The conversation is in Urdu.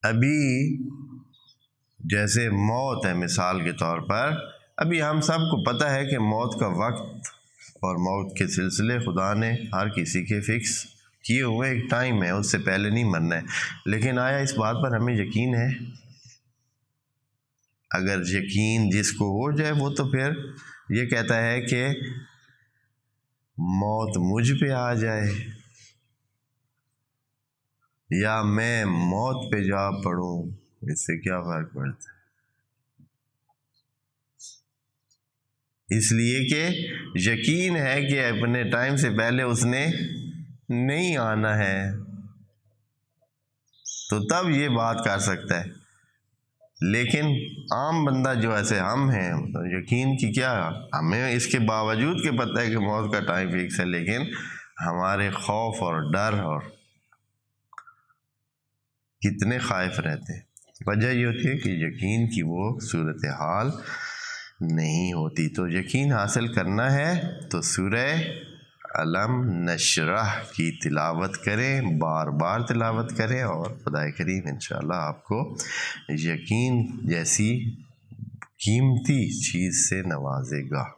ابھی جیسے موت ہے مثال کے طور پر، ابھی ہم سب کو پتہ ہے کہ موت کا وقت اور موت کے سلسلے خدا نے ہر کسی کے فکس کیے ہوئے ایک ٹائم ہے، اس سے پہلے نہیں مرنا ہے۔ لیکن آیا اس بات پر ہمیں یقین ہے؟ اگر یقین جس کو ہو جائے وہ تو پھر یہ کہتا ہے کہ موت مجھ پہ آ جائے یا میں موت پہ جا پڑوں، اس سے کیا فرق پڑتا ہے؟ اس لیے کہ یقین ہے کہ اپنے ٹائم سے پہلے اس نے نہیں آنا ہے، تو تب یہ بات کر سکتا ہے۔ لیکن عام بندہ جو ایسے ہم ہیں، یقین کی کیا، ہمیں اس کے باوجود کہ پتہ ہے کہ موت کا ٹائم فکس ہے، لیکن ہمارے خوف اور ڈر اور کتنے خائف رہتے ہیں۔ وجہ یہ ہوتی ہے کہ یقین کی وہ صورتحال نہیں ہوتی۔ تو یقین حاصل کرنا ہے تو سورہ علم نشرح کی تلاوت کریں، بار بار تلاوت کریں، اور خدا کریم انشاءاللہ آپ کو یقین جیسی قیمتی چیز سے نوازے گا۔